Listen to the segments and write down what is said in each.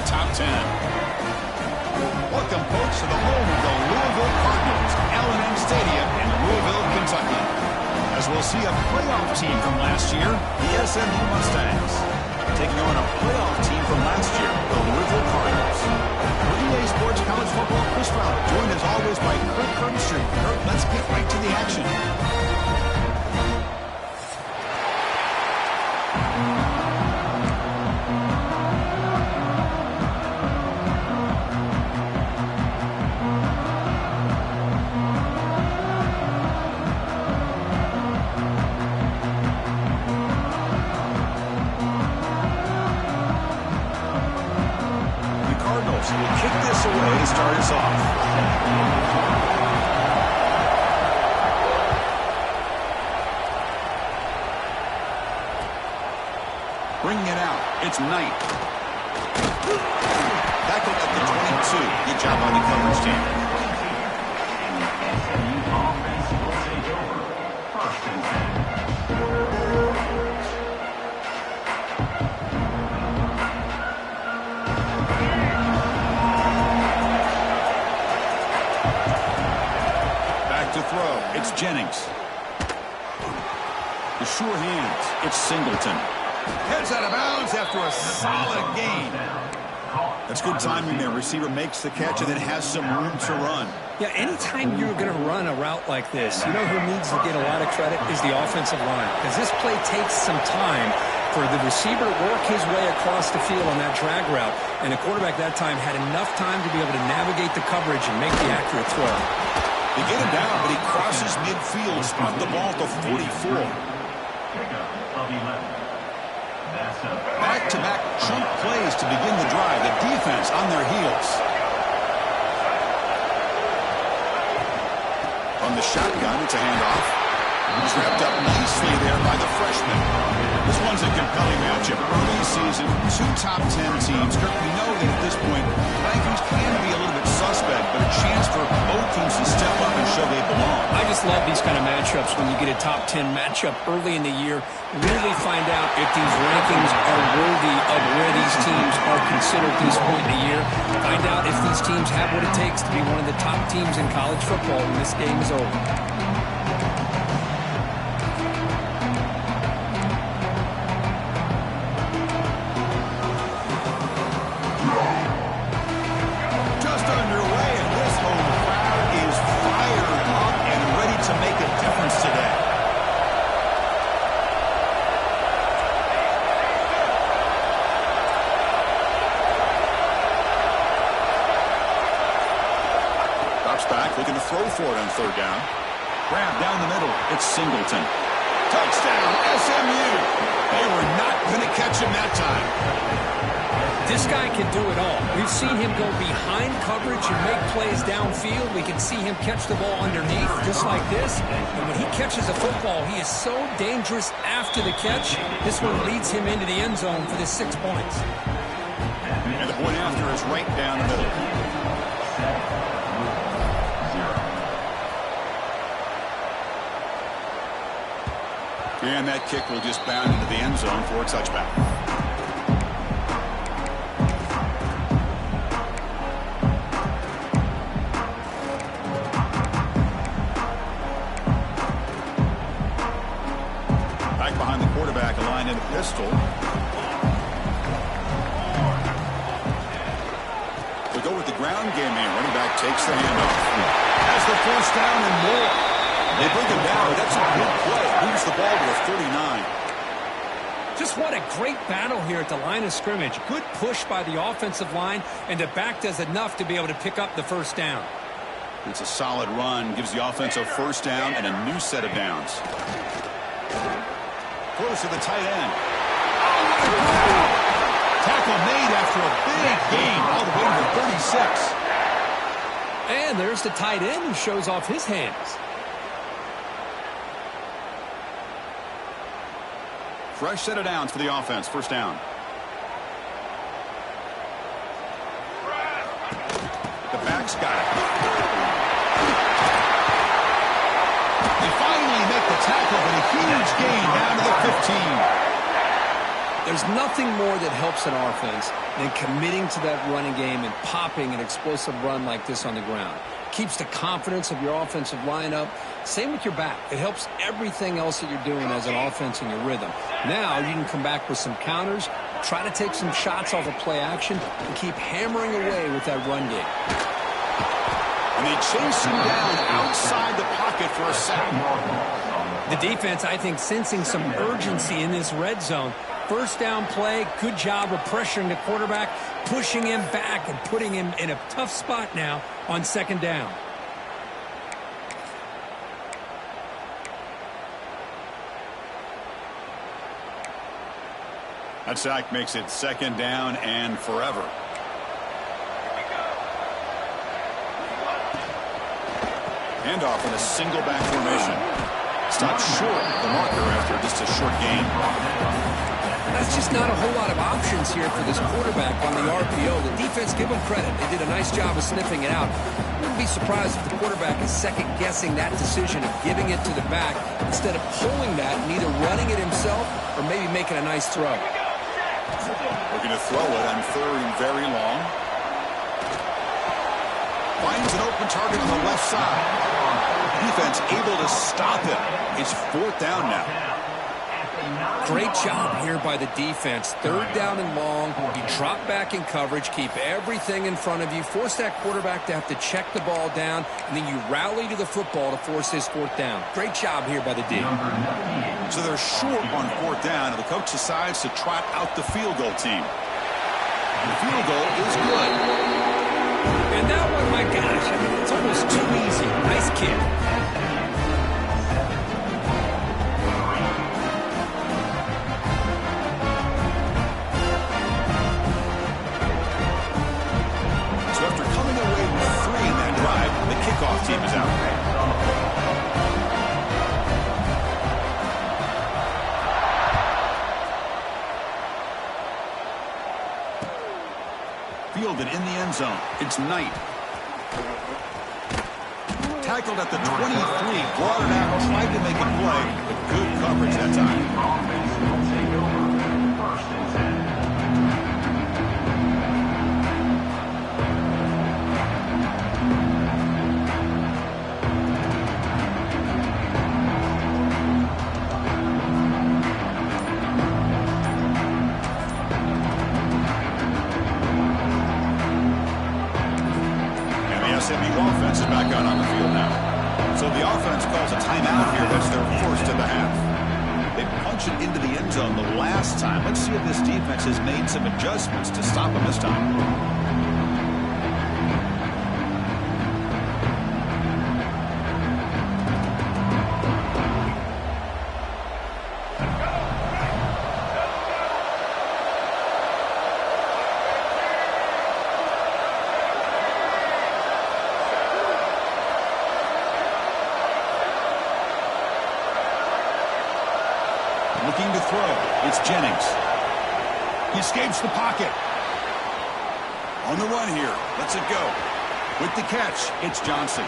the top 10. Welcome, folks, to the home of the Louisville Cardinals, L&M Stadium in Louisville, Kentucky. As we'll see a playoff team from last year, the SMU Mustangs, taking on a playoff team from last year, the Louisville Cardinals. For EA Sports College Football, Chris Fowler, joined as always by Kurt Kirkstreet. Kurt, let's get right to the action. Will kick this away to start us off. Bringing it out. It's Knight. Tackled at the 22. Good job by the coverage team. First and 10. To throw. It's Jennings. The sure hands. It's Singleton. Heads out of bounds after a solid gain. That's good timing there. Receiver makes the catch and then has some room to run. Yeah, anytime you're going to run a route like this, you know who needs to get a lot of credit is the offensive line. Because this play takes some time for the receiver to work his way across the field on that drag route. And the quarterback that time had enough time to be able to navigate the coverage and make the accurate throw. They get him down, but he crosses midfield, spot the ball to 44. Back-to-back chunk plays to begin the drive. The defense on their heels. From the shotgun, it's a handoff. Trapped up nicely there by the freshman. This one's a compelling matchup. Early season, two top 10 teams. Kirk, we know that at this point, rankings can be a little bit suspect, but a chance for both teams to step up and show they belong. I just love these kind of matchups when you get a top 10 matchup early in the year. Really find out if these rankings are worthy of where these teams are considered at this point in the year. Find out if these teams have what it takes to be one of the top teams in college football when this game is over. Back, looking to throw for it on third down. Grab down the middle. It's Singleton. Touchdown, SMU. They were not going to catch him that time. This guy can do it all. We've seen him go behind coverage and make plays downfield. We can see him catch the ball underneath, just like this. And when he catches a football, he is so dangerous after the catch. This one leads him into the end zone for the 6 points. And the point after is right down the middle. And that kick will just bound into the end zone for a touchback. Back behind the quarterback, a line in a pistol. We'll go with the ground game here. Running back takes the handoff. Has the first down and more. They bring him down. That's a good play. Moves the ball to a 39. Just what a great battle here at the line of scrimmage. Good push by the offensive line, and the back does enough to be able to pick up the first down. It's a solid run. Gives the offense a first down and a new set of downs. Close to the tight end. Tackle made after a big gain all the way to the 36. And there's the tight end who shows off his hands. Fresh set of downs for the offense. First down. The back's got it. They finally make the tackle, but a huge gain down to the 15. There's nothing more that helps an offense than committing to that running game and popping an explosive run like this on the ground. Keeps the confidence of your offensive lineup. Same with your back. It helps everything else that you're doing as an offense in your rhythm. Now you can come back with some counters, try to take some shots off of play action, and keep hammering away with that run game. And they chase him down outside the pocket for a sack. The defense, I think, sensing some urgency in this red zone. First down play, good job of pressuring the quarterback, pushing him back and putting him in a tough spot now on second down. That sack makes it second down and forever. Handoff in a single back formation. Stopped short of the marker after just a short gain. That's just not a whole lot of options here for this quarterback on the RPO. The defense, give them credit. They did a nice job of sniffing it out. Wouldn't be surprised if the quarterback is second-guessing that decision of giving it to the back instead of pulling that and either running it himself or maybe making a nice throw. Looking to throw it on third and very long. Finds an open target on the left side. Defense able to stop him. It's fourth down now. Great job here by the defense. Third down and long. You drop back in coverage, keep everything in front of you, force that quarterback to have to check the ball down, and then you rally to the football to force his fourth down. Great job here by the D. So they're short on fourth down, and the coach decides to trot out the field goal team. The field goal is good. And that one, my gosh, I mean, it's almost too easy. Nice kick. So after coming away with 3 in that drive, the kickoff team is out. Fielded in the end zone. It's Knight. Tackled at the 23, brought it out, tried to make a play, but good coverage that time. Offense is back out on the field now. So the offense calls a timeout here. That's their first of the half. They punched it into the end zone the last time. Let's see if this defense has made some adjustments to stop them this time. Looking to throw. It's Jennings. He escapes the pocket. On the run here. Lets it go. With the catch, it's Johnson.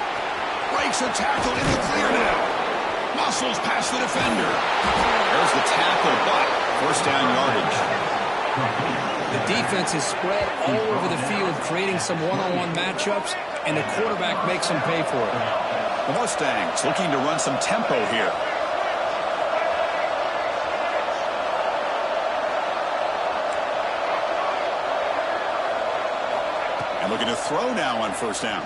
Breaks a tackle in the clear now. Muscles past the defender. There's the tackle, but first down yardage. The defense is spread all over the field, creating some one-on-one matchups, and the quarterback makes them pay for it. The Mustangs looking to run some tempo here. And looking to throw now on first down.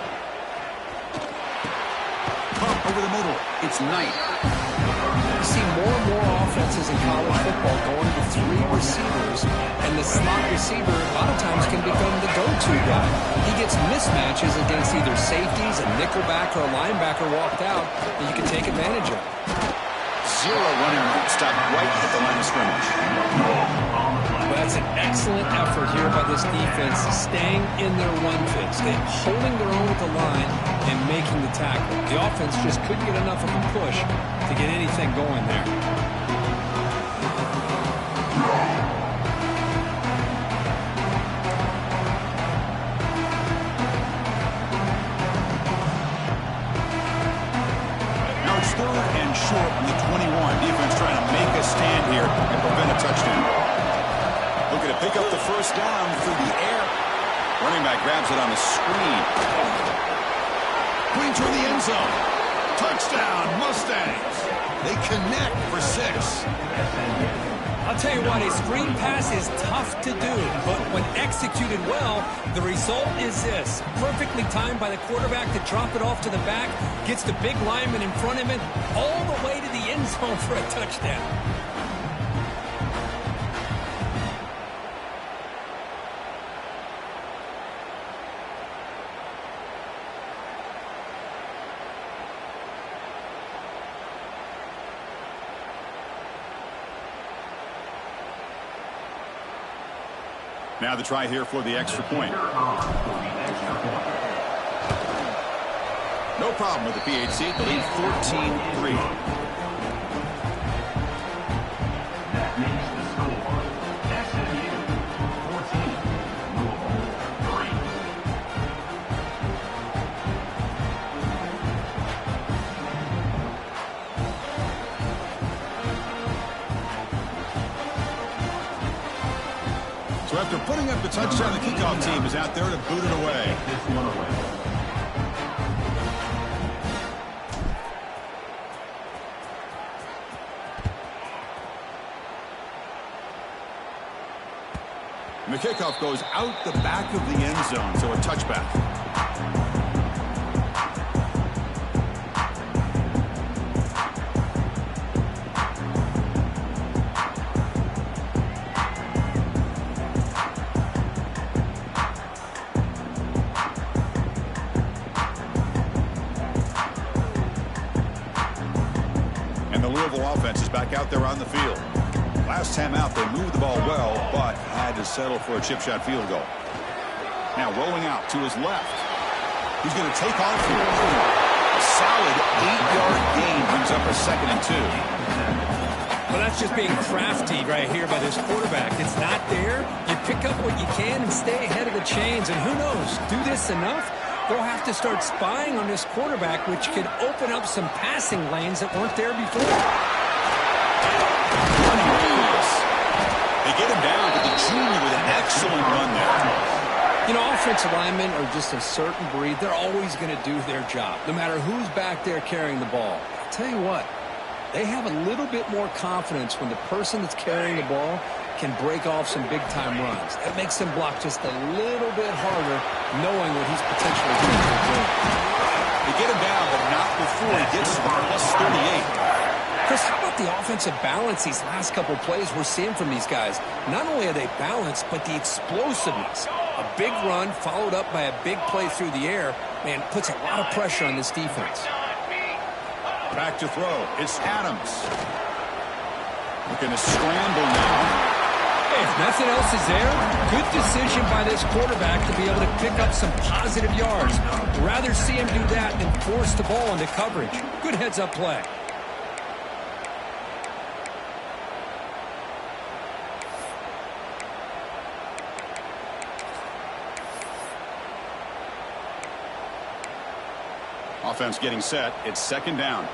Pump over the middle. It's Knight. You see more and more offenses in college football going to 3 receivers, and the slot receiver a lot of times can become the go-to guy. He gets mismatches against either safeties, a nickelback, or a linebacker walked out that you can take advantage of. 0 running room. Stopped right at the line of scrimmage. That's an excellent effort here by this defense, staying in their run fits, holding their own at the line and making the tackle. The offense just couldn't get enough of a push to get anything going there. Now it's third and short on the 21. Defense trying to make a stand here and prevent a touchdown. Looking to pick up the first down through the air. Running back grabs it on the screen. Going toward the end zone. Touchdown, Mustangs. They connect for 6. I'll tell you what, a screen pass is tough to do, but when executed well, the result is this. Perfectly timed by the quarterback to drop it off to the back, gets the big lineman in front of him, all the way to the end zone for a touchdown. Now the try here for the extra point. No problem with the PHC. The lead 14-3. That makes the score SMU 14, Louisville 3. So after putting up the touchdown, the kickoff team is out there to boot it away. This one away. And the kickoff goes out the back of the end zone, so a touchback. And the Louisville offense is back out there on the field. Last time out, they moved the ball well, but had to settle for a chip shot field goal. Now rolling out to his left. He's going to take off here. A solid 8-yard gain brings up a 2nd and 2. Well, that's just being crafty right here by this quarterback. It's not there. You pick up what you can and stay ahead of the chains. And who knows, do this enough, they'll have to start spying on this quarterback, which could open up some passing lanes that weren't there before. They get him down to the junior with an excellent run there. You know, offensive linemen are just a certain breed. They're always going to do their job, no matter who's back there carrying the ball. I'll tell you what, they have a little bit more confidence when the person that's carrying the ball can break off some big-time runs. That makes them block just a little bit harder, knowing what he's potentially doing to the game. They get him down, but not before he gets to the +38. Chris, how about the offensive balance these last couple plays we're seeing from these guys? Not only are they balanced, but the explosiveness. A big run followed up by a big play through the air, man, puts a lot of pressure on this defense. Back to throw. It's Adams. Looking to scramble now. Hey, if nothing else is there, good decision by this quarterback to be able to pick up some positive yards. Rather see him do that than force the ball into coverage. Good heads-up play. Offense getting set. It's 2nd down.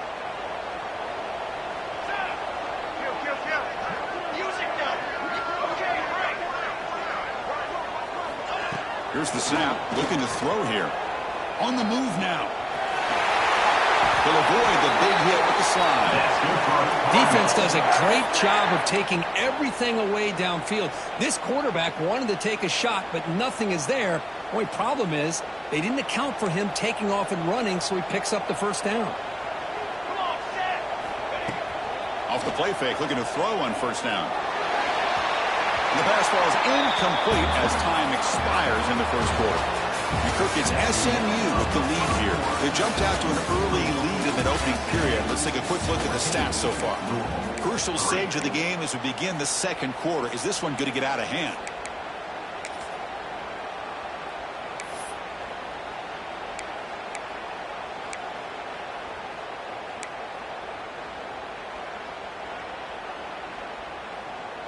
Here's the snap. Looking to throw here. On the move now. He'll avoid the big hit with the slide. Defense does a great job of taking everything away downfield. This quarterback wanted to take a shot, but nothing is there. Only problem is they didn't account for him taking off and running, so he picks up the first down. Off the play fake, looking to throw on first down. And the pass falls incomplete as time expires in the first quarter. And Kirk, it's SMU with the lead here. They jumped out to an early lead in that opening period. Let's take a quick look at the stats so far. Crucial stage of the game as we begin the second quarter. Is this one going to get out of hand?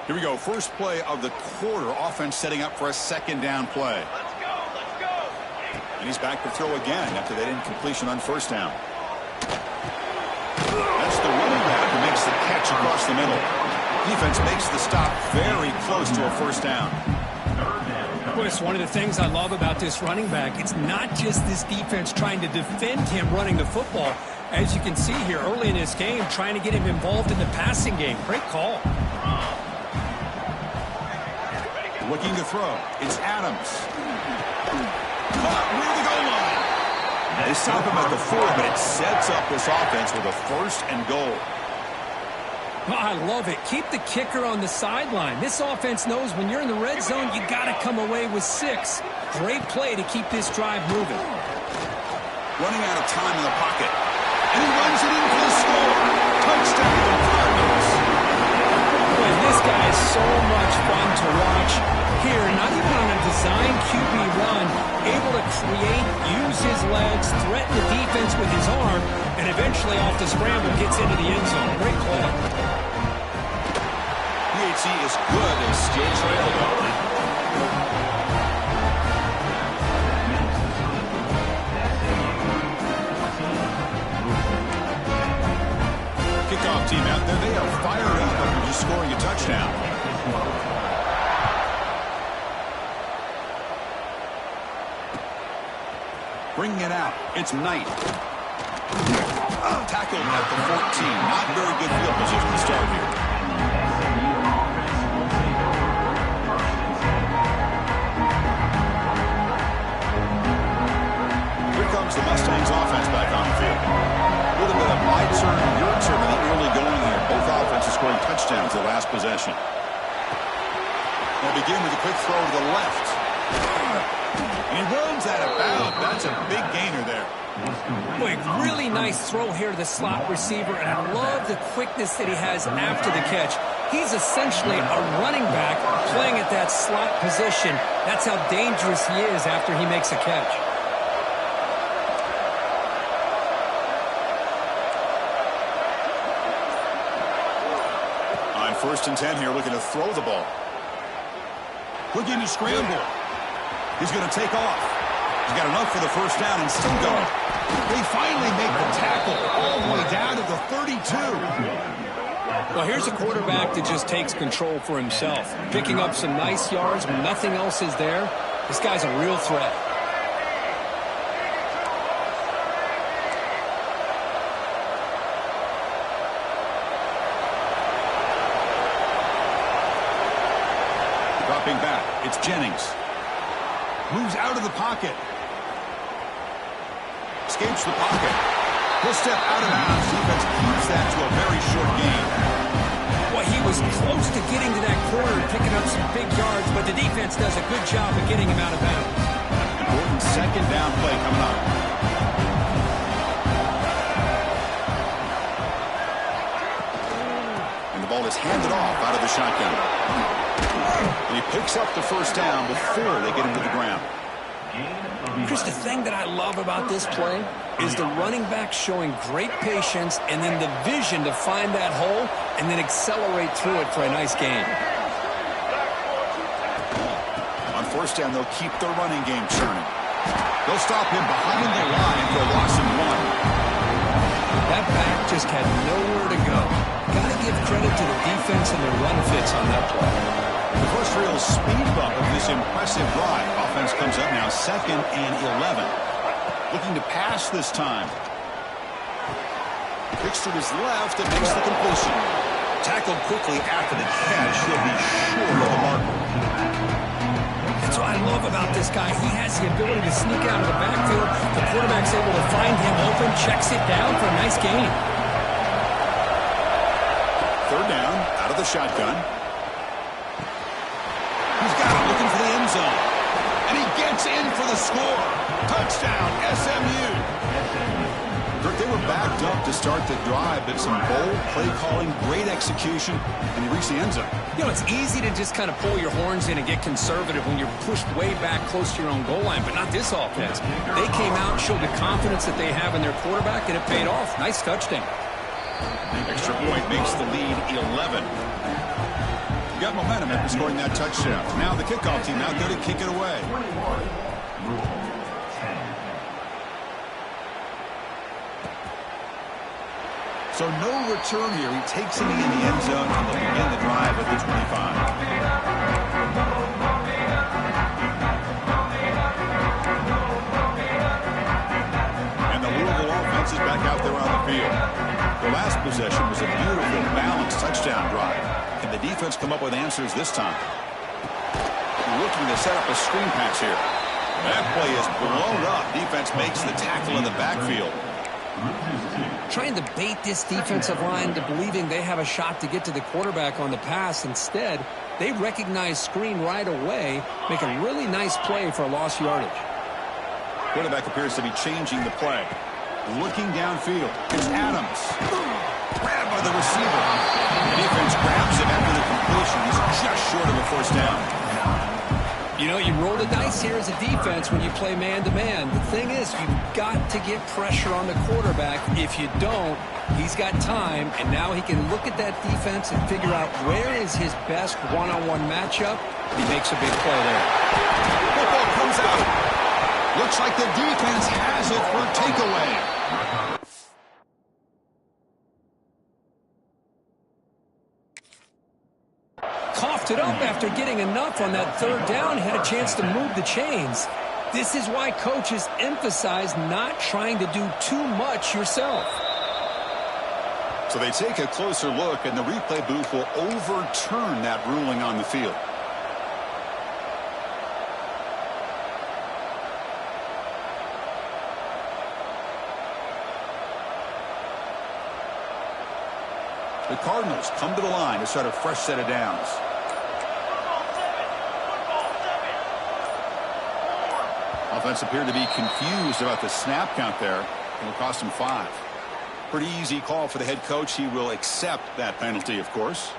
Here we go. First play of the quarter. Offense setting up for a 2nd down play. Let's go. Let's go. And he's back to throw again after that incompletion on first down. That's the running back who makes the catch across the middle. Defense makes the stop very close to a first down. Well, it's one of the things I love about this running back. It's not just this defense trying to defend him running the football. As you can see here early in this game, trying to get him involved in the passing game. Great call. Looking to throw. It's Adams. Caught near the goal line. They stop him at the 4, but it sets up this offense with a first and goal. Oh, I love it. Keep the kicker on the sideline. This offense knows when you're in the red zone, you got to come away with 6. Great play to keep this drive moving. Running out of time in the pocket. And he runs it in for the score. Touchdown, Cardinals. Boy, this guy is so much fun to watch. Here, not even on a design QB run, able to create, use his legs, threaten the defense with his arm, and eventually off the scramble gets into the end zone. Great play. PHC is good and still trail though. Kickoff team out there, they are fired up after just scoring a touchdown. Bringing it out, it's Knight. Tackled at the 14. Not very good field position to start here. Here comes the Mustangs offense back on the field. A little bit of my turn, your turn in the early going here. Both offenses scoring touchdowns the last possession. They'll begin with a quick throw to the left. And he runs out of bounds. That's a big gainer there. Boy, really nice throw here to the slot receiver, and I love the quickness that he has after the catch. He's essentially a running back playing at that slot position. That's how dangerous he is after he makes a catch. On 1st and 10 here, looking to throw the ball. Looking to scramble. He's going to take off. He's got enough for the first down and still going. They finally make the tackle all the way down to the 32. Well, here's a quarterback that just takes control for himself. Picking up some nice yards when nothing else is there. This guy's a real threat. Dropping back, it's Jennings. Moves out of the pocket. Escapes the pocket. He'll step out of bounds. Defense keeps that to a very short game. Well, he was close to getting to that corner and picking up some big yards, but the defense does a good job of getting him out of bounds. Important second down play coming up. And the ball is handed off out of the shotgun. And he picks up the first down before they get him to the ground. Chris, the thing that I love about this play is the running back showing great patience and then the vision to find that hole and then accelerate through it for a nice gain. On first down, they'll keep their running game churning. They'll stop him behind the line for a loss of 1. That back just had nowhere to go. Got to give credit to the defense and their run fits on that play. The first real speed bump of this impressive drive. Offense comes up now 2nd and 11. Looking to pass this time. Kicks to his left and makes the completion. Tackled quickly after the catch. He'll be short of the marker. That's what I love about this guy. He has the ability to sneak out of the backfield. The quarterback's able to find him open, checks it down for a nice gain. 3rd down, out of the shotgun. He's got it, looking for the end zone. And he gets in for the score. Touchdown, SMU. Kirk, they were backed up to start the drive, but some bold play calling, great execution, and he reached the end zone. You know, it's easy to just kind of pull your horns in and get conservative when you're pushed way back close to your own goal line, but not this offense. They came out and showed the confidence that they have in their quarterback, and it paid off. Nice touchdown. Extra point makes the lead 11. Got momentum after scoring that touchdown. Now the kickoff team out there to kick it away. So no return here. He takes it in the end zone and they'll begin the drive at the 25. And the Louisville offense is back out there on the field. The last possession was a beautiful, balanced touchdown drive. Can the defense come up with answers this time? Looking to set up a screen pass here. That play is blown up. Defense makes the tackle in the backfield. Trying to bait this defensive line to believing they have a shot to get to the quarterback on the pass. Instead, they recognize screen right away, make a really nice play for a lost yardage. Quarterback appears to be changing the play. Looking downfield. It's Adams. Grabbed by the receiver. The defense grabs him after the completion. He's just short of a first down. You know, you roll the dice here as a defense when you play man-to-man. The thing is, you've got to get pressure on the quarterback. If you don't, he's got time, and now he can look at that defense and figure out where is his best one-on-one matchup. He makes a big play there. Football comes out. Looks like the defense has it for a takeaway. Coughed it up after getting enough on that third down. Had a chance to move the chains. This is why coaches emphasize not trying to do too much yourself. So they take a closer look, and the replay booth will overturn that ruling on the field. The Cardinals come to the line to start a fresh set of downs. Offense appeared to be confused about the snap count there. It will cost him 5. Pretty easy call for the head coach. He will accept that penalty, of course.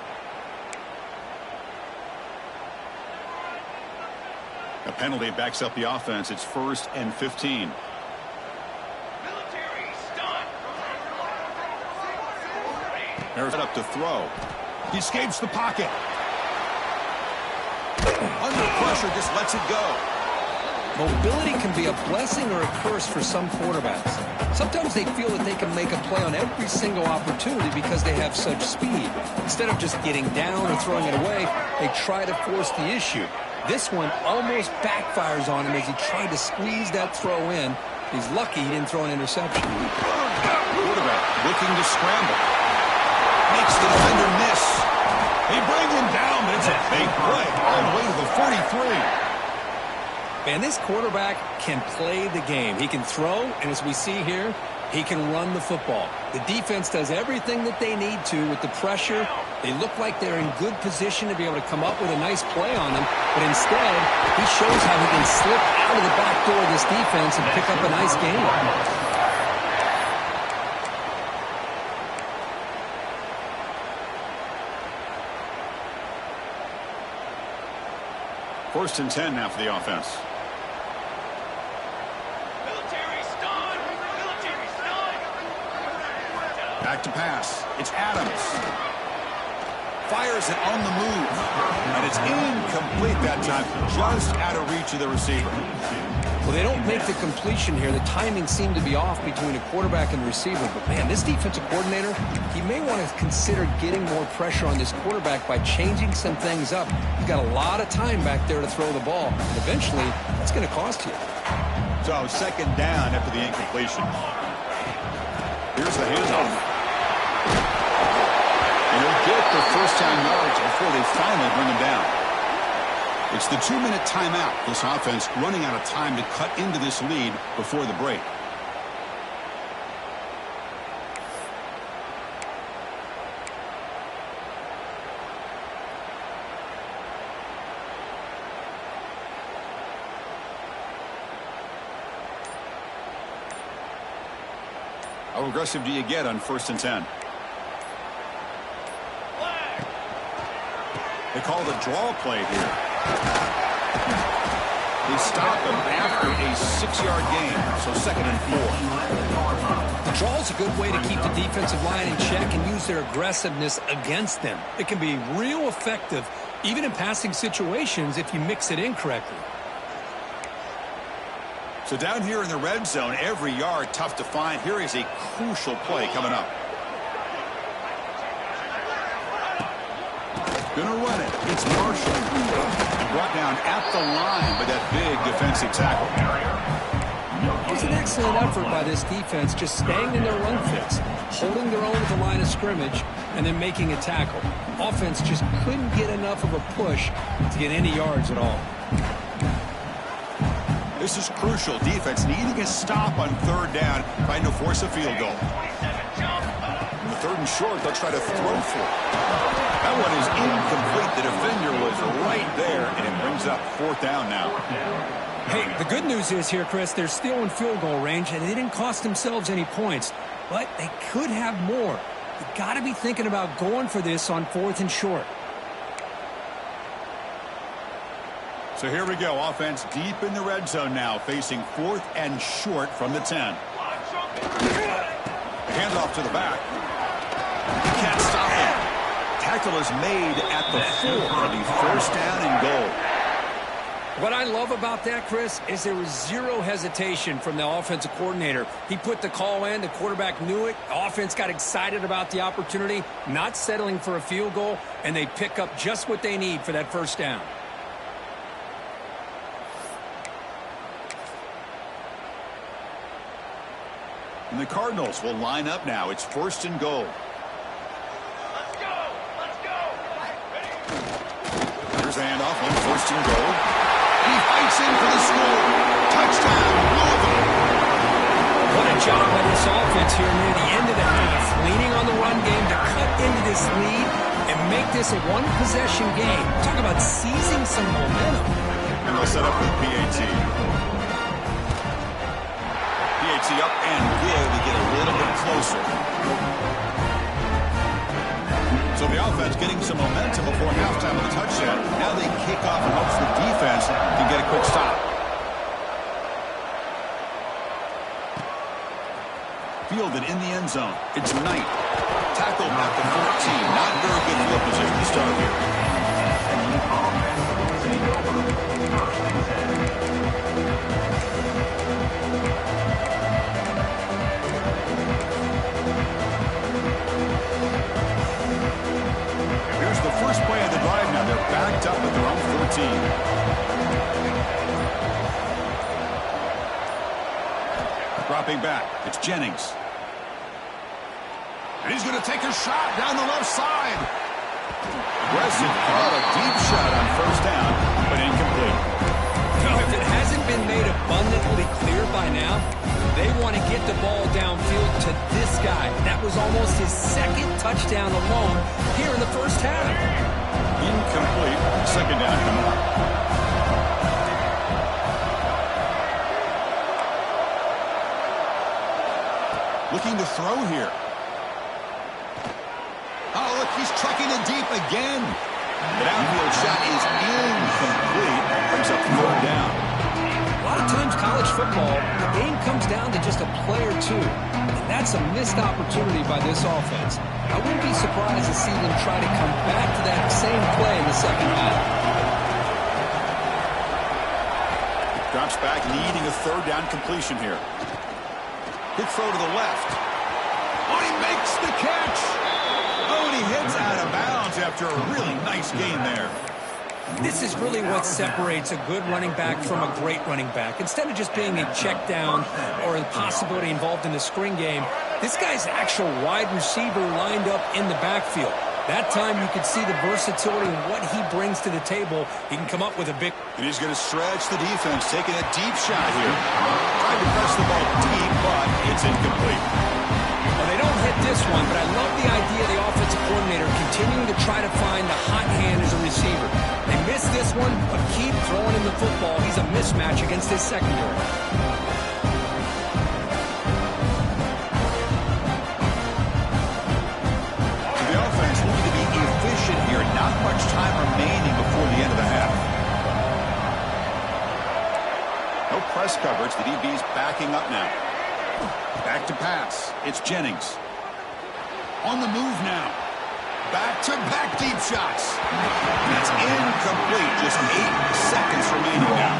A penalty backs up the offense. It's 1st and 15. There's up to throw. He escapes the pocket. Under pressure, just lets it go. Mobility can be a blessing or a curse for some quarterbacks. Sometimes they feel that they can make a play on every single opportunity because they have such speed. Instead of just getting down or throwing it away, they try to force the issue. This one almost backfires on him as he tried to squeeze that throw in. He's lucky he didn't throw an interception. Quarterback looking to scramble. Makes the defender miss. They bring him down, but it's a big play all the way to the 43. Man, this quarterback can play the game. He can throw, and as we see here, he can run the football. The defense does everything that they need to with the pressure. They look like they're in good position to be able to come up with a nice play on him, but instead, he shows how he can slip out of the back door of this defense and pick up a nice game. 1st and 10 now for the offense. Back to pass. It's Adams. Fires it on the move. And it's incomplete that time. Just out of reach of the receiver. Well, they don't make the completion here. The timing seemed to be off between a quarterback and the receiver. But, man, this defensive coordinator, he may want to consider getting more pressure on this quarterback by changing some things up. He's got a lot of time back there to throw the ball. And eventually, that's going to cost you. So, 2nd down after the incompletion. Here's the handoff. And he'll get the first-down yards before they finally bring him down. It's the 2-minute timeout. This offense running out of time to cut into this lead before the break. How aggressive do you get on 1st and 10? They call the draw play here. They stop him after a 6-yard gain, so 2nd and 4. The draw is a good way to keep the defensive line in check and use their aggressiveness against them. It can be real effective, even in passing situations, if you mix it in correctly. So down here in the red zone, every yard tough to find. Here is a crucial play coming up. Gonna run it. It's Marshall. And brought down at the line by that big defensive tackle. It was an excellent effort by this defense, just staying in their run fits, holding their own at the line of scrimmage, and then making a tackle. Offense just couldn't get enough of a push to get any yards at all. This is crucial. Defense needing a stop on third down, trying to force a field goal. On the third and short, they'll try to throw for it. That one is incomplete. The defender was right there, and it brings up fourth down now. Hey, the good news is here, Chris, they're still in field goal range, and they didn't cost themselves any points, but they could have more. You got to be thinking about going for this on fourth and short. So here we go. Offense deep in the red zone now, facing fourth and short from the 10. Handoff to the back. Can't stop it. Tackle is made at the 4. It'll be first down and goal. What I love about that, Chris, is there was zero hesitation from the offensive coordinator. He put the call in. The quarterback knew it. The offense got excited about the opportunity, not settling for a field goal, and they pick up just what they need for that first down. And the Cardinals will line up now. It's first and goal. Let's go! Let's go! Here's a handoff on first and goal. He fights in for the score. Touchdown, Louisville. What a job by this offense here near the end of the half, leaning on the run game to cut into this lead and make this a one-possession game. Talk about seizing some momentum. And they'll set up with PAT. PAT up and good to get a little bit closer. So the offense getting some momentum before halftime with a touchdown. Now they kick off and hopes the defense can get a quick stop. Fielded in the end zone. It's Knight. Tackled at the 14. Not very good field position to start here. Here's the first play of the drive now. They're backed up at their own 14. Dropping back. It's Jennings. And he's going to take a shot down the left side. Aggressive call, a deep shot on first down, but incomplete. Now, if it hasn't been made abundantly clear by now, they want to get the ball downfield to this guy. That was almost his second touchdown alone here in the first half. Incomplete. Second down coming up. Looking to throw here. Oh, look, he's trucking it deep again. The downfield shot is incomplete. Brings up third down. A lot of times college football, the game comes down to just a play or two. And that's a missed opportunity by this offense. I wouldn't be surprised to see them try to come back to that same play in the second half. Drops back, needing a third down completion here. Good throw to the left. Oh, he makes the catch. Oh, and he hits out of bounds after a really nice gain there. This is really what separates a good running back from a great running back. Instead of just being a check down or the possibility involved in the screen game, this guy's actual wide receiver lined up in the backfield. That time you could see the versatility and what he brings to the table. He can come up with a big... And he's going to stretch the defense, taking a deep shot here. Trying to press the ball deep, but it's incomplete. Well, they don't hit this one, but I love the idea of the offensive coordinator continuing to try to find the hot hand as a receiver. They missed this one, but keep throwing him the football. He's a mismatch against his secondary. Not much time remaining before the end of the half. No press coverage. The DB's backing up now. Back to pass. It's Jennings. On the move now. Back-to-back deep shots. That's incomplete. Just 8 seconds remaining now.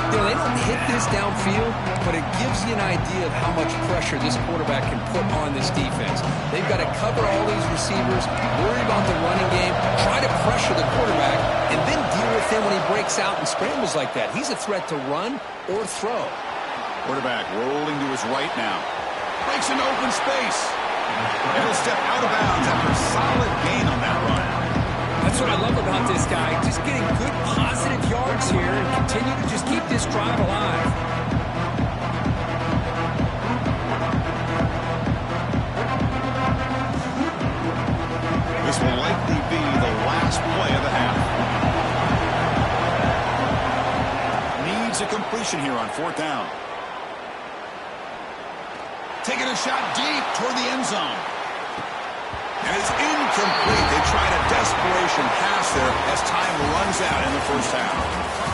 You know, they don't hit this downfield, but it gives you an idea of how much pressure this quarterback can put on this defense. They've got to cover all these receivers, worry about the running game, try to pressure the quarterback, and then deal with him when he breaks out and scrambles like that. He's a threat to run or throw. Quarterback rolling to his right now. Breaks an open space. And he'll step out of bounds after a solid gain on that run. That's what I love about this guy. Just getting good positive yards here and continue to just keep this drive alive. This will likely be the last play of the half. Needs a completion here on 4th down. Taking a shot deep toward the end zone. And it's incomplete. They tried a desperation pass there as time runs out in the first half.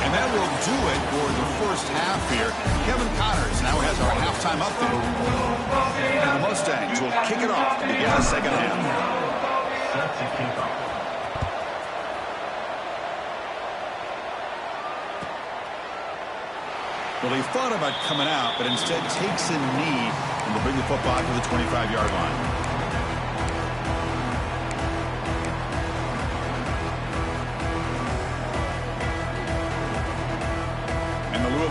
And that will do it for the first half here. Kevin Connors now has our halftime update. And the Mustangs will kick it off to begin the second half. Well, he thought about coming out, but instead takes a knee and will bring the football to the 25-yard line.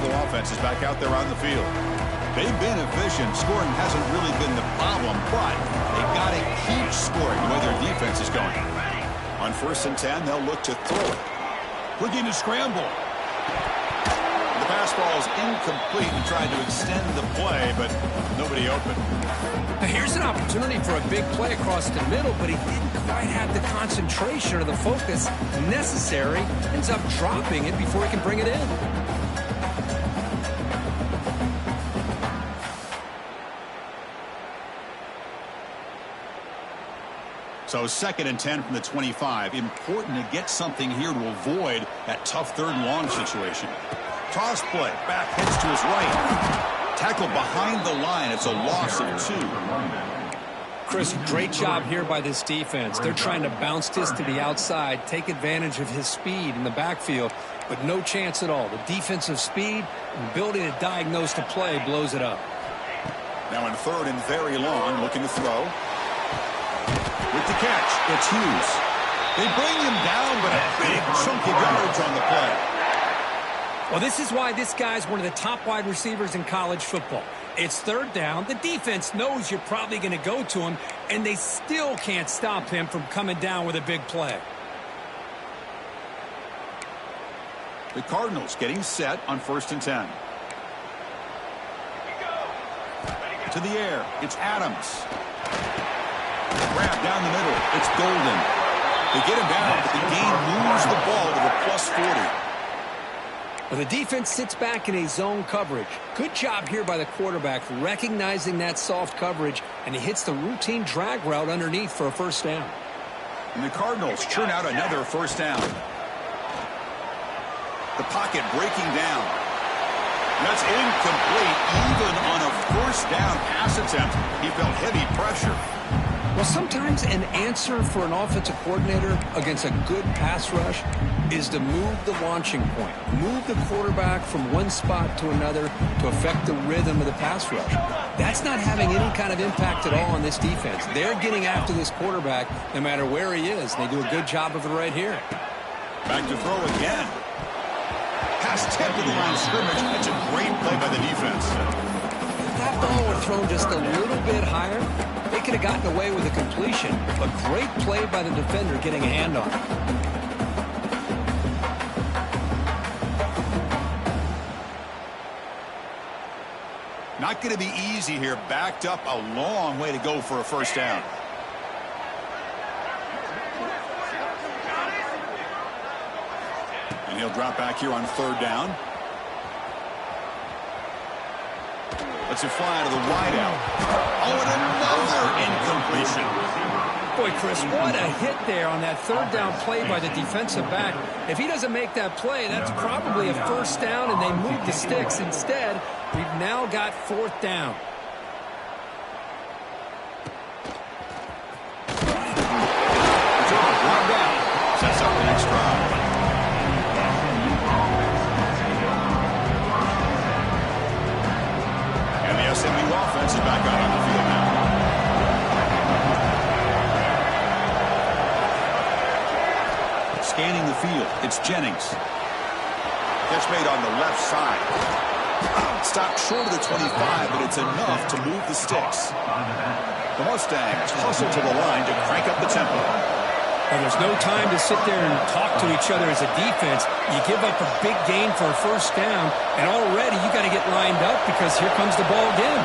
Offense is back out there on the field. They've been efficient. Scoring hasn't really been the problem, but they've got to keep scoring the way their defense is going. On 1st and 10, they'll look to throw it. Looking to scramble. The pass ball is incomplete. He tried to extend the play, but nobody open. Now here's an opportunity for a big play across the middle, but he didn't quite have the concentration or the focus necessary. Ends up dropping it before he can bring it in. So 2nd and 10 from the 25. Important to get something here to avoid that tough 3rd and long situation. Toss play. Back hits to his right. Tackle behind the line. It's a loss of 2. Chris, great job here by this defense. They're trying to bounce this to the outside, take advantage of his speed in the backfield, but no chance at all. The defensive speed and ability to diagnose the play blows it up. Now in 3rd and very long, looking to throw. With the catch, it's Hughes. They bring him down, but a big chunk of yardage on the play. Well, this is why this guy's one of the top wide receivers in college football. It's 3rd down. The defense knows you're probably going to go to him, and they still can't stop him from coming down with a big play. The Cardinals getting set on 1st and 10. To the air, it's Adams. Grab down the middle. It's Golden. They get him down, but the game moves the ball to the plus 40. Well, the defense sits back in a zone coverage. Good job here by the quarterback recognizing that soft coverage, and he hits the routine drag route underneath for a 1st down. And the Cardinals churn out another 1st down. The pocket breaking down. That's incomplete. Even on a 1st down pass attempt, he felt heavy pressure. Well, sometimes an answer for an offensive coordinator against a good pass rush is to move the launching point, move the quarterback from one spot to another to affect the rhythm of the pass rush. That's not having any kind of impact at all on this defense. They're getting after this quarterback no matter where he is, and they do a good job of it right here. Back to throw again. Pass tipped to the line of scrimmage. That's a great play by the defense. If that ball were thrown just a little bit higher, they could have gotten away with a completion, but great play by the defender getting a hand on it. Not going to be easy here. Backed up a long way to go for a 1st down. And he'll drop back here on 3rd down. Lets it fly to the wideout. Oh, and another incompletion. Boy, Chris, what a hit there on that 3rd down play by the defensive back. If he doesn't make that play, that's probably a 1st down, and they move the sticks. Instead, we've now got 4th down. Brought down. Sets up the next drive. offense is back out on the field now. Scanning the field, it's Jennings. Catch made on the left side. Stopped short of the 25, but it's enough to move the sticks. The Mustangs hustle to the line to crank up the tempo. Well, there's no time to sit there and talk to each other as a defense. You give up a big gain for a first down, and already you got to get lined up because here comes the ball again.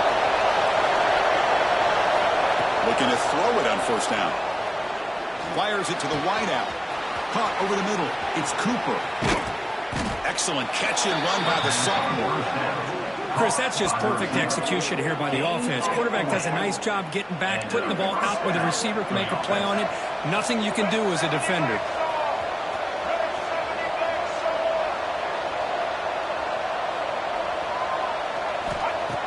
Looking to throw it on first down. Fires it to the wideout. Caught over the middle. It's Cooper. Excellent catch and run by the sophomore. Chris, that's just perfect execution here by the offense. Quarterback does a nice job getting back, putting the ball out where the receiver can make a play on it. Nothing you can do as a defender.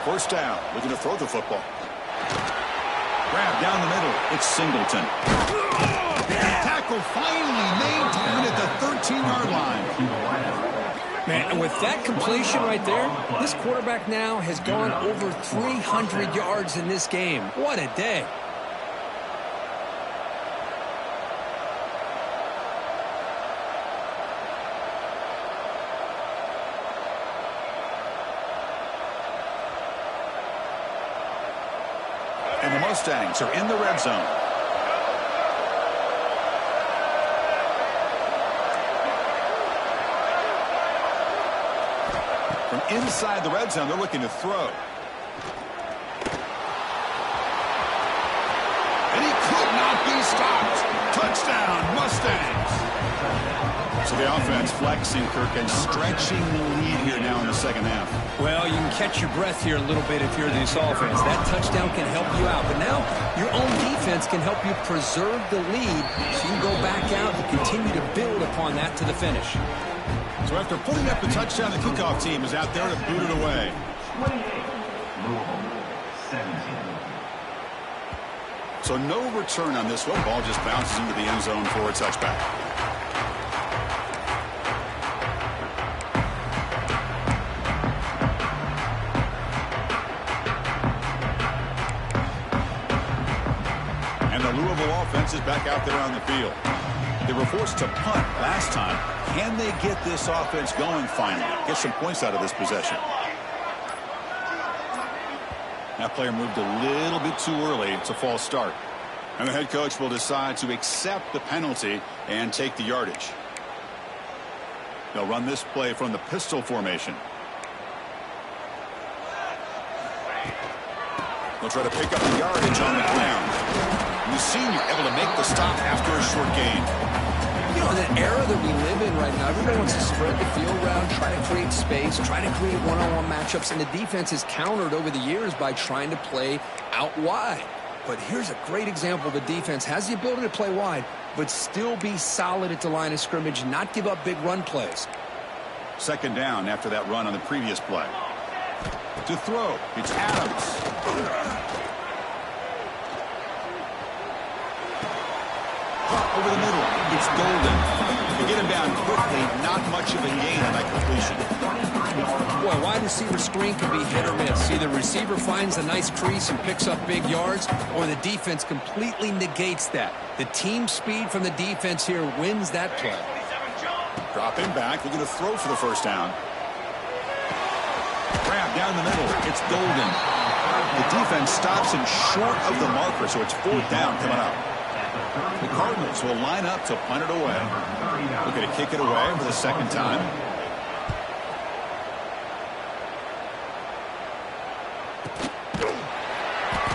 First down, looking to throw the football. Grab down the middle. It's Singleton. Tackle finally maintained at the 13-yard line. Man, and with that completion right there, this quarterback now has gone over 300 yards in this game. What a day. And the Mustangs are in the red zone. From inside the red zone, they're looking to throw. And he could not be stopped. Touchdown, Mustangs. So the offense flexing, Kirk, and stretching the lead here now in the second half. Well, you can catch your breath here a little bit if you're this offense. That touchdown can help you out. But now your own defense can help you preserve the lead so you can go back out and continue to build upon that to the finish. So after putting up the touchdown, the kickoff team is out there to boot it away. So no return on this one. Ball just bounces into the end zone for a touchback. And the Louisville offense is back out there on the field. They were forced to punt last time. Can they get this offense going finally? Get some points out of this possession. That player moved a little bit too early. It's a false start. And the head coach will decide to accept the penalty and take the yardage. They'll run this play from the pistol formation. They'll try to pick up the yardage on the ground. And the senior able to make the stop after a short gain. You know, in the era that we live in right now, everybody wants to spread the field around, try to create space, try to create one-on-one matchups, and the defense has countered over the years by trying to play out wide. But here's a great example. The defense has the ability to play wide, but still be solid at the line of scrimmage, not give up big run plays. Second down after that run on the previous play. To throw, it's Adams. Over the middle, it's Golden. To get him down quickly, not much of a gain on that completion. Boy, wide receiver screen can be hit or miss. Either receiver finds a nice crease and picks up big yards, or the defense completely negates that. The team speed from the defense here wins that play. Dropping back, looking to throw for the first down. Grab down the middle, it's Golden. The defense stops him short of the marker, so it's fourth down coming up. The Cardinals will line up to punt it away. Looking to kick it away for the second time.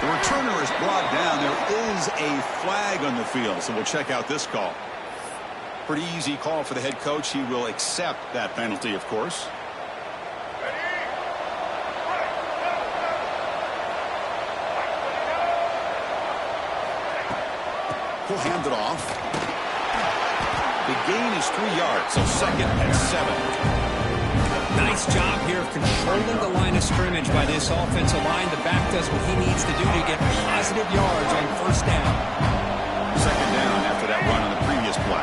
The returner is brought down. There is a flag on the field, so we'll check out this call. Pretty easy call for the head coach. He will accept that penalty, of course. He'll hand it off. The gain is 3 yards, so second and 7. Nice job here of controlling the line of scrimmage by this offensive line. The back does what he needs to do to get positive yards on first down. Second down after that run on the previous play.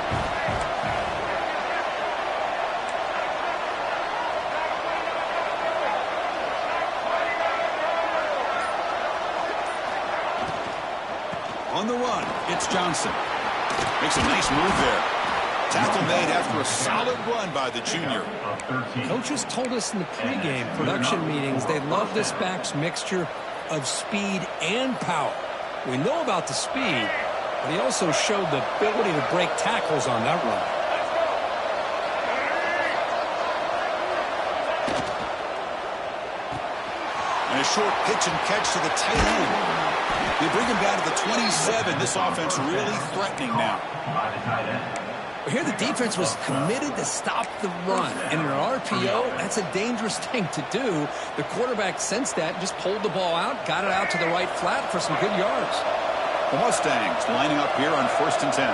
On the run, it's Johnson. Makes a nice move there. Tackle made after a solid run by the junior. Coaches told us in the pregame production meetings they love this back's mixture of speed and power. We know about the speed, but he also showed the ability to break tackles on that run. And a short pitch and catch to the tight end. They bring him down to the 27. This offense really threatening now. Here the defense was committed to stop the run. And in an RPO, that's a dangerous thing to do. The quarterback sensed that, just pulled the ball out, got it out to the right flat for some good yards. The Mustangs lining up here on 1st and 10.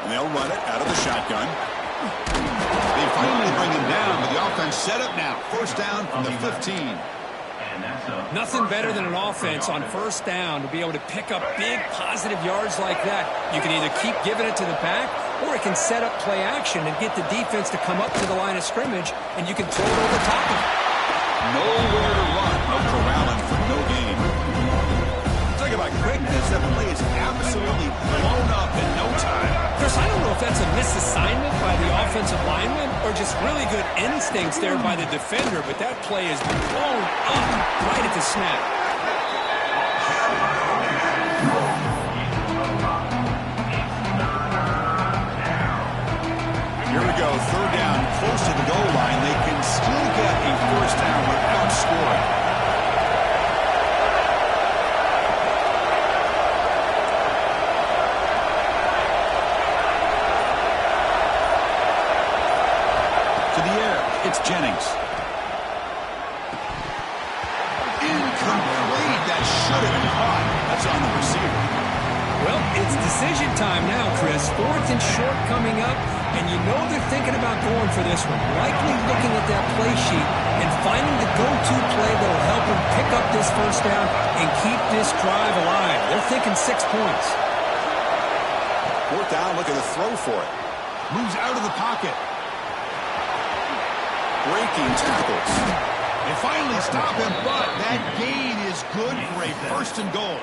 And they'll run it out of the shotgun. They finally bring him down, but the offense set up now. 1st down from the 15. Nothing better than an offense on 1st down to be able to pick up big positive yards like that. You can either keep giving it to the back, or it can set up play action and get the defense to come up to the line of scrimmage, and you can throw it over top of it. Nowhere to run. No corralling for no gain. Talk about quickness. That play is absolutely blown up in no time. Chris, I don't know if that's a misassignment by the offensive lineman or just really good instincts there by the defender, but that play is blown up right at the snap. Here we go, 3rd down, close to the goal line. They can still get a 1st down without scoring. It's Jennings. Incomplete. That should have been caught. That's on the receiver. Well, it's decision time now, Chris. 4th and short coming up, and you know they're thinking about going for this one. Likely looking at that play sheet and finding the go-to play that will help them pick up this 1st down and keep this drive alive. They're thinking 6 points. 4th down, look at the throw for it. Moves out of the pocket. Breaking tackles. They finally stop him, but that gain is good for a 1st and goal.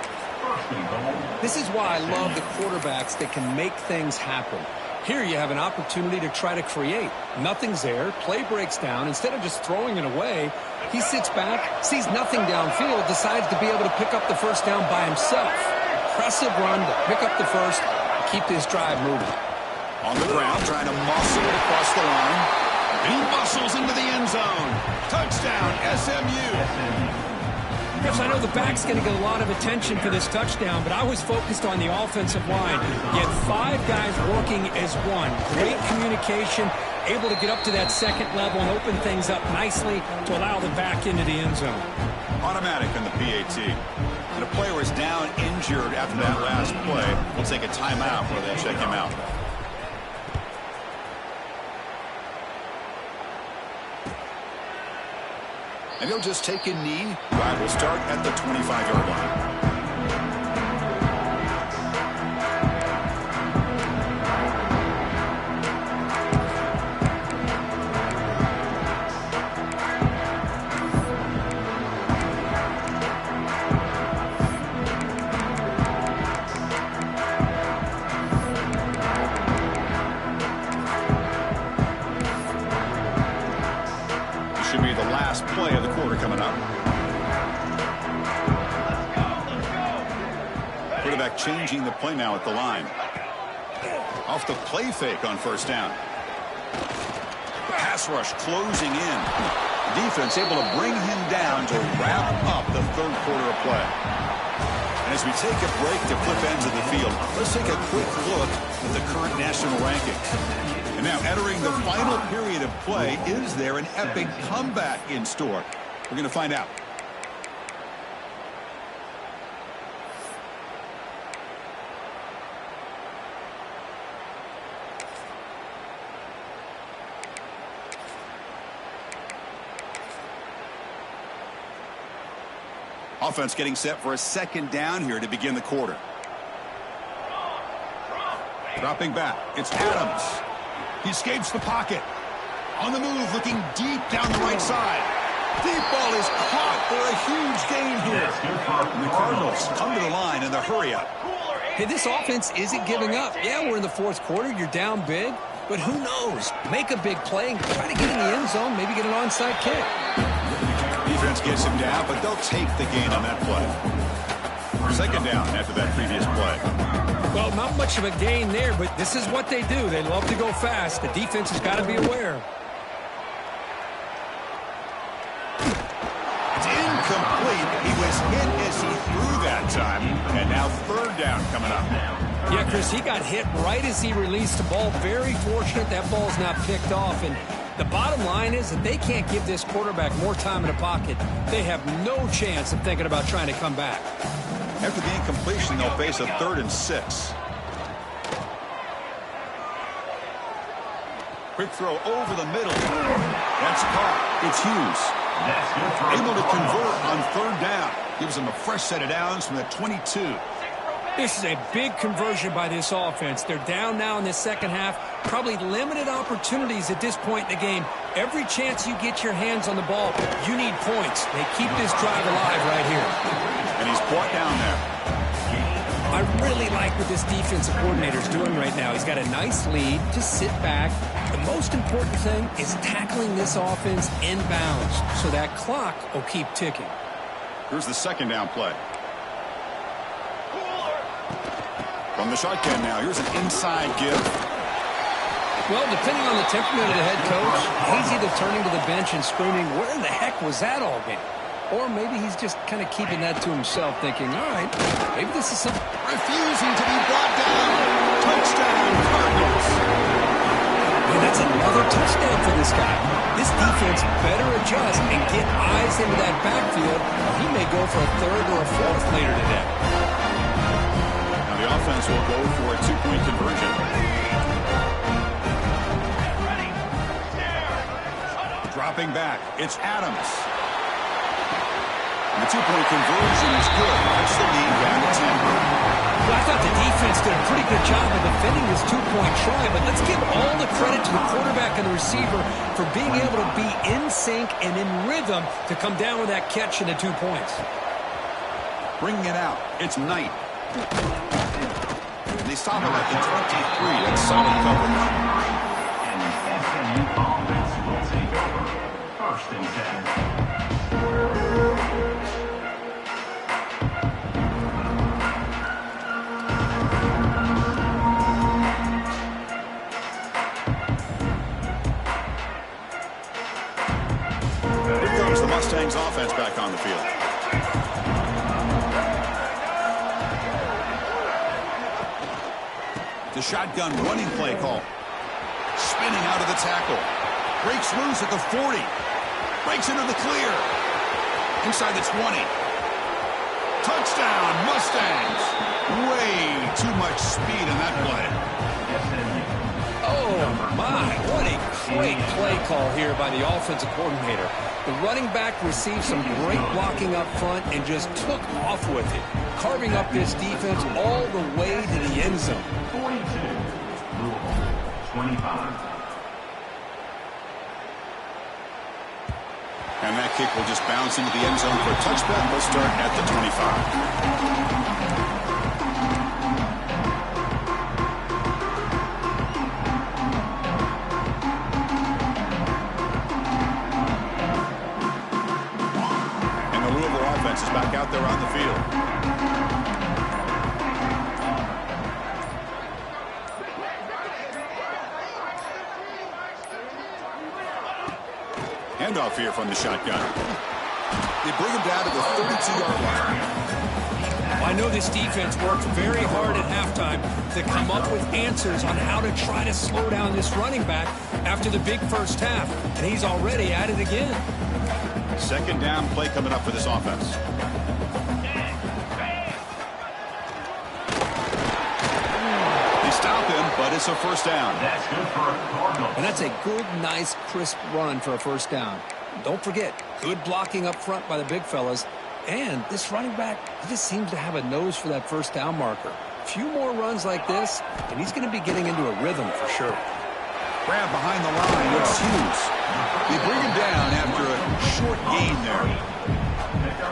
This is why I love the quarterbacks that can make things happen. Here you have an opportunity to try to create. Nothing's there. Play breaks down. Instead of just throwing it away, he sits back, sees nothing downfield, decides to be able to pick up the 1st down by himself. Impressive run to pick up the 1st, keep this drive moving. On the ground, trying to muscle it across the line. He muscles into the end zone. Touchdown, SMU. Chris, I know the back's going to get a lot of attention for this touchdown, but I was focused on the offensive line. You had 5 guys working as one. Great communication, able to get up to that 2nd level and open things up nicely to allow the back into the end zone. Automatic on the PAT. And a player is down injured after that last play. We'll take a timeout where they check him out. And he'll just take a knee. Drive will start at the 25-yard line. Should be the last play of the quarter coming up. Quarterback changing the play now at the line. Off the play fake on 1st down. Pass rush closing in. Defense able to bring him down to wrap up the 3rd quarter of play. And as we take a break to flip ends of the field, let's take a quick look at the current national rankings. And now entering the final period of play, is there an epic comeback in store? We're going to find out. Offense getting set for a 2nd down here to begin the quarter. Dropping back, it's Adams. He escapes the pocket. On the move, looking deep down the right side. Deep ball is caught for a huge gain here. And the Cardinals come to the line in the hurry up. Hey, this offense isn't giving up. Yeah, we're in the fourth quarter. You're down big. But who knows? Make a big play and try to get in the end zone. Maybe get an onside kick. Defense gets him down, but they'll take the gain on that play. Second down after that previous play. Well, not much of a gain there, but this is what they do. They love to go fast. The defense has got to be aware. It's incomplete. He was hit as he threw that time. And now third down coming up. Yeah, Chris, he got hit right as he released the ball. Very fortunate that ball's not picked off. And the bottom line is that they can't give this quarterback more time in the pocket. They have no chance of thinking about trying to come back. After the incompletion, they'll face a 3rd and 6. Quick throw over the middle. That's caught. It's Hughes. Able to convert on 3rd down. Gives them a fresh set of downs from the 22. This is a big conversion by this offense. They're down now in the second half. Probably limited opportunities at this point in the game. Every chance you get your hands on the ball, you need points. They keep this drive alive right here. And he's brought down there. I really like what this defensive coordinator is doing right now. He's got a nice lead. Just sit back. The most important thing is tackling this offense inbounds so that clock will keep ticking. Here's the second down play. From the shotgun now, here's an inside give. Well, depending on the temperament of the head coach, he's either turning to the bench and screaming, where in the heck was that all game? Or maybe he's just kind of keeping that to himself, thinking, all right, maybe this is something. Refusing to be brought down. Touchdown, Cardinals. And that's another touchdown for this guy. This defense better adjust and get eyes into that backfield, or he may go for a 3rd or a 4th later today. The offense will go for a 2-point conversion. Dropping back, it's Adams. And the 2-point conversion is good. That's the lead down to 10. Well, I thought the defense did a pretty good job of defending this 2-point try, but let's give all the credit to the quarterback and the receiver for being able to be in sync and in rhythm to come down with that catch and the 2 points. Bringing it out, it's Knight. They stop him at the 23. That's solid coverage. And the SMU offense will take over. 1st and 10. Here comes the Mustangs offense back on the field. The shotgun running play call. Spinning out of the tackle. Breaks loose at the 40. Breaks into the clear. Inside the 20. Touchdown, Mustangs. Way too much speed in that play. Oh, my. What a great play call here by the offensive coordinator. The running back received some great blocking up front and just took off with it, carving up this defense all the way to the end zone. 42, Louisville, 25. And that kick will just bounce into the end zone for a touchback. We'll start at the 25. Is back out there on the field. Handoff here from the shotgun. They bring him down to the 32-yard line. I know this defense worked very hard at halftime to come up with answers on how to try to slow down this running back after the big first half, and he's already at it again. Second down play coming up for this offense. They stop him, but it's a first down. That's good for a Cardinal. And that's a good, nice, crisp run for a first down. Don't forget, good blocking up front by the big fellas. And this running back, he just seems to have a nose for that first down marker. A few more runs like this, and he's going to be getting into a rhythm for sure. Grab behind the line. It's Hughes. They bring him down after a short gain gain there.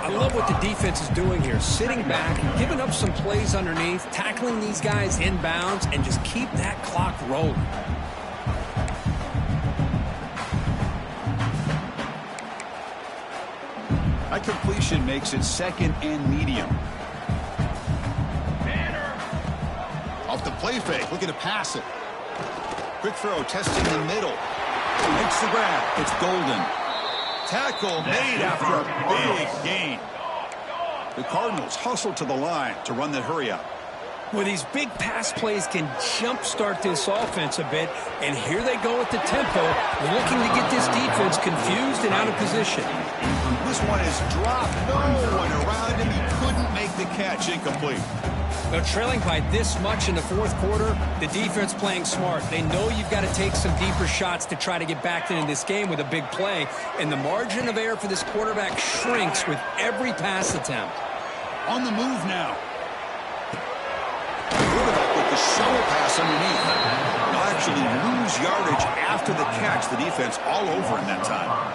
I love what the defense is doing here. Sitting back, giving up some plays underneath, tackling these guys inbounds, and just keep that clock rolling. That completion makes it 2nd and medium. Off the play fake, looking to pass it. Quick throw, testing the middle. Makes the grab. It's Golden. Tackle made after a big gain. The Cardinals hustle to the line to run that hurry up. Well, these big pass plays can jumpstart this offense a bit, and here they go at the tempo, looking to get this defense confused and out of position. This one is dropped. No one around him. He couldn't make the catch. Incomplete. They're trailing by this much in the 4th quarter. The defense playing smart. They know you've got to take some deeper shots to try to get back into this game with a big play, and the margin of error for this quarterback shrinks with every pass attempt. On the move now. Quarterback with the shovel pass underneath. He'll actually lose yardage after the catch. The defense all over him that time.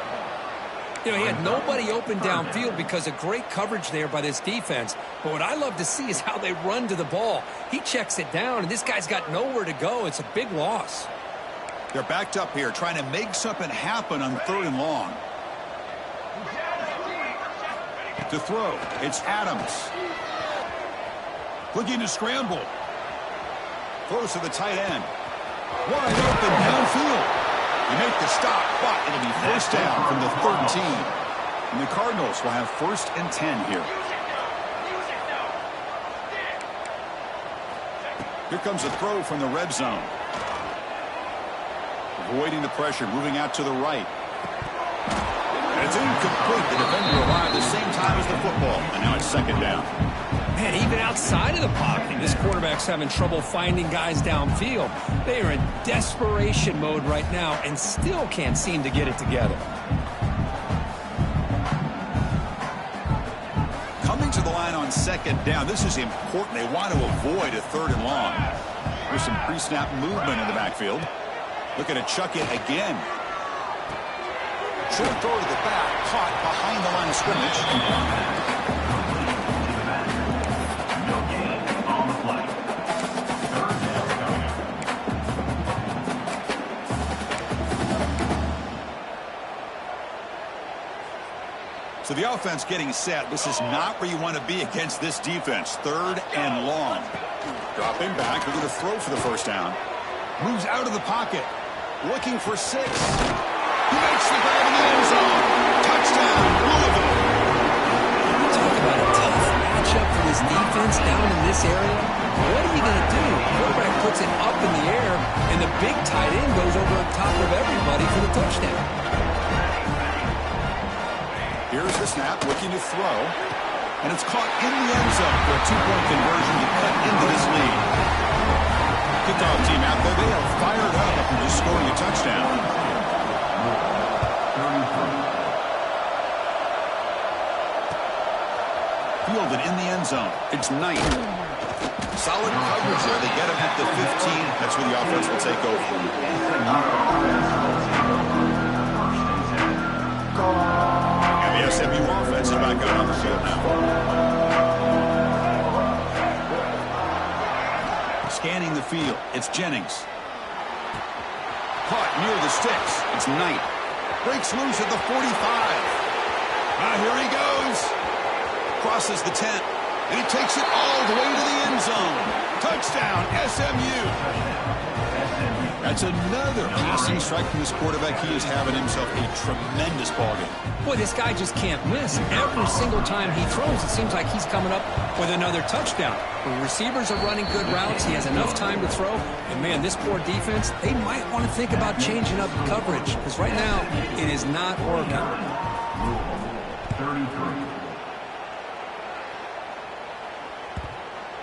You know, he had nobody open downfield because of great coverage there by this defense. But what I love to see is how they run to the ball. He checks it down, and this guy's got nowhere to go. It's a big loss. They're backed up here, trying to make something happen on 3rd and long. To throw, it's Adams. Looking to scramble. Throws to the tight end. Wide open downfield. You make the stop, but it'll be 1st down from the 13. And the Cardinals will have 1st and 10 here. Here comes a throw from the red zone. Avoiding the pressure, moving out to the right. And it's incomplete. The defender arrived at the same time as the football. And now it's 2nd down. Man, even outside of the pocket, this quarterback's having trouble finding guys downfield. They are in desperation mode right now and still can't seem to get it together. Coming to the line on 2nd down. This is important. They want to avoid a 3rd and long. There's some pre-snap movement in the backfield. Looking to chuck it again. Short throw to the back, caught behind the line of scrimmage. So the offense getting set. This is not where you want to be against this defense. 3rd and long. Dropping back. We're going to throw for the 1st down. Moves out of the pocket. Looking for 6. He makes the grab in the end zone. Touchdown, Louisville. Talk about a tough matchup for this defense down in this area. What are you going to do? Quarterback puts it up in the air, and the big tight end goes over on top of everybody for the touchdown. Here's the snap, looking to throw. And it's caught in the end zone for a 2-point conversion to cut into this lead. Kickoff team out there. They are fired up after just scoring a touchdown. Fielded in the end zone. It's Knight. Solid coverage there. They get him at the 15. That's where the offense will take over. And the SMU offense is back out on the field now. Scanning the field. It's Jennings. Caught near the sticks. It's Knight. Breaks loose at the 45. Here he goes. Crosses the 10. And he takes it all the way to the end zone. Touchdown, SMU. That's another passing strike from this quarterback. He is having himself a tremendous ballgame. Boy, this guy just can't miss. Every single time he throws, it seems like he's coming up with another touchdown. The receivers are running good routes. He has enough time to throw. And, man, this poor defense, they might want to think about changing up coverage because right now it is not working. 33.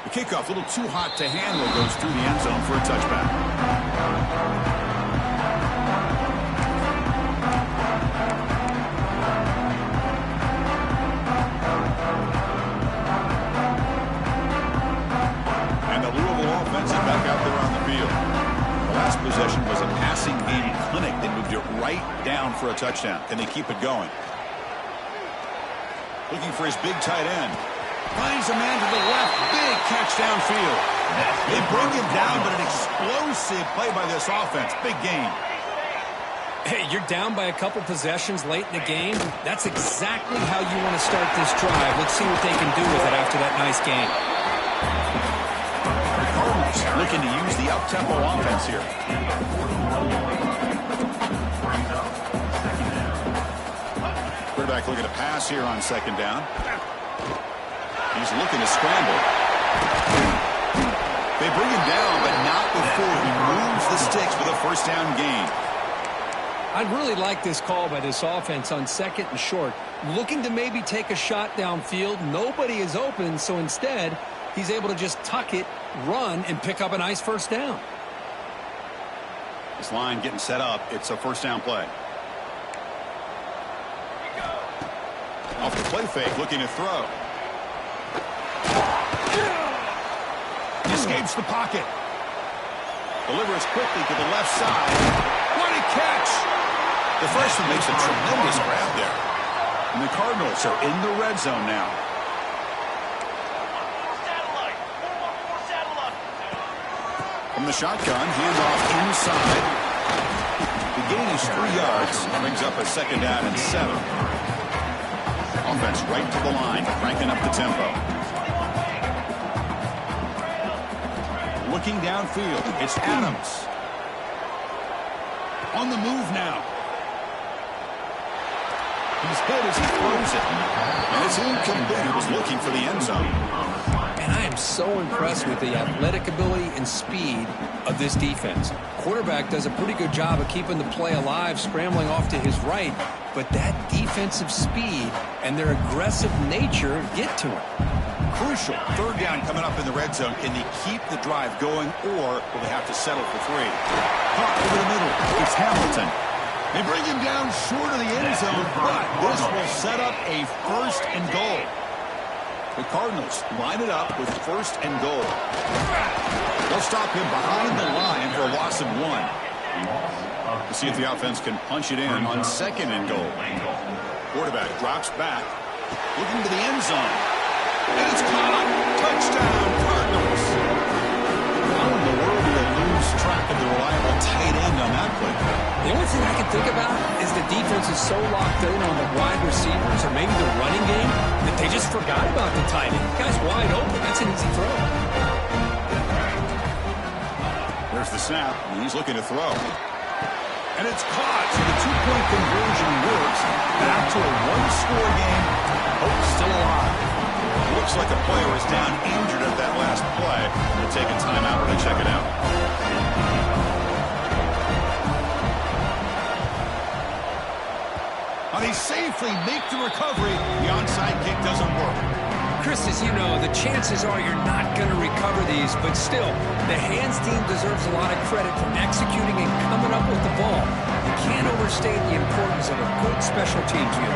The kickoff, a little too hot to handle, goes through the end zone for a touchback. And the Louisville offense is back out there on the field. The last possession was a passing game clinic. They moved it right down for a touchdown. Can they keep it going? Looking for his big tight end. Finds a man to the left. Big catch downfield. They bring him down, but an explosive play by this offense. Big game. Hey, you're down by a couple possessions late in the game. That's exactly how you want to start this drive. Let's see what they can do with it after that nice game. The Cardinals looking to use the up-tempo offense here. Quarterback looking to pass here on second down. He's looking to scramble. They bring him down, but not before he moves the sticks for the first down gain. I'd really like this call by this offense on second and short. Looking to maybe take a shot downfield. Nobody is open, so instead, he's able to just tuck it, run, and pick up a nice first down. This line getting set up. It's a first down play. Off the play fake, looking to throw. Escapes the pocket. Delivers quickly to the left side. What a catch! The freshman makes a tremendous grab there. And the Cardinals are in the red zone now. From the shotgun, handoff inside. The gain is 3 yards. Brings up a second down and 7. Offense right to the line, cranking up the tempo. Looking downfield, it's Adams. On the move now. He's hit as he throws it. And it's incomplete. He was looking for the end zone. And I am so impressed with the athletic ability and speed of this defense. Quarterback does a pretty good job of keeping the play alive, scrambling off to his right. But that defensive speed and their aggressive nature get to him. Crucial. Third down coming up in the red zone. Can they keep the drive going, or will they have to settle for 3? Caught over the middle. It's Hamilton. They bring him down short of the end zone, but this will set up a first and goal. The Cardinals line it up with first and goal. They'll stop him behind the line for a loss of 1. We'll see if the offense can punch it in on second and goal. Quarterback drops back, looking to the end zone. And it's caught. Touchdown, Cardinals. How in the world do they lose track of the reliable tight end on that play? The only thing I can think about is the defense is so locked in on the wide receivers or maybe the running game that they just forgot about the tight end. The guy's wide open. That's an easy throw. There's the snap, and he's looking to throw. And it's caught, so the 2-point conversion works. Back to a 1-score game. Hope still alive. Looks like a player is down injured at that last play. They'll take a timeout when they check it out. They safely make the recovery. The onside kick doesn't work. Chris, as you know, the chances are you're not going to recover these, but still, the hands team deserves a lot of credit for executing and coming up with the ball. You can't overstate the importance of a good special teams unit.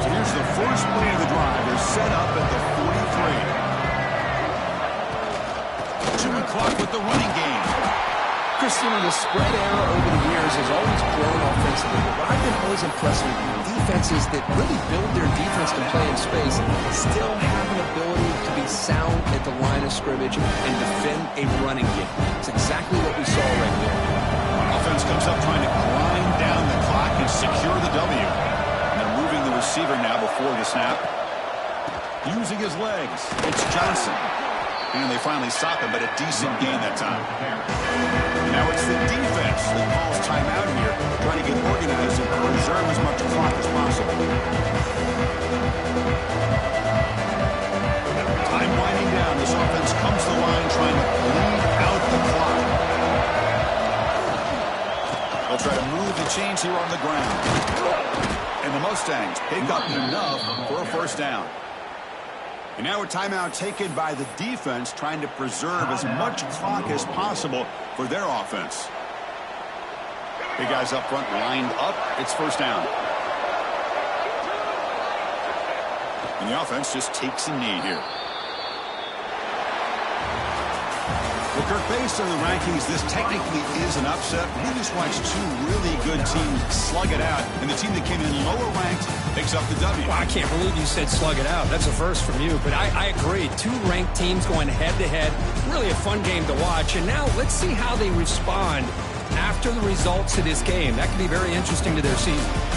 So here's the first play of the drive. They're set up at the 43. 2 o'clock with the running game. Chris, you know, the spread era over the years has always grown offensively, but what I've been always impressed with defenses that really build their defense to play in space still have an ability to be sound at the line of scrimmage and defend a running game. It's exactly what we saw right there. Offense comes up trying to grind down the clock and secure the W. And they're moving the receiver now before the snap. Using his legs. It's Johnson. And they finally stop him, but a decent gain that time. Now it's the defense that calls timeout here, trying to get organized and preserve as much clock as possible. Time winding down. This offense comes to the line trying to bleed out the clock. They'll try to move the chains here on the ground. And the Mustangs pick up enough for a first down. And now a timeout taken by the defense, trying to preserve as much clock as possible for their offense. Big guys up front lined up. It's first down. And the offense just takes a knee here. Well, Kirk, based on the rankings, this technically is an upset. We just watched two really good teams slug it out, and the team that came in lower ranked picks up the W. Well, I can't believe you said slug it out. That's a first from you, but I agree. Two ranked teams going head-to-head. Really a fun game to watch, and now let's see how they respond after the results of this game. That could be very interesting to their season.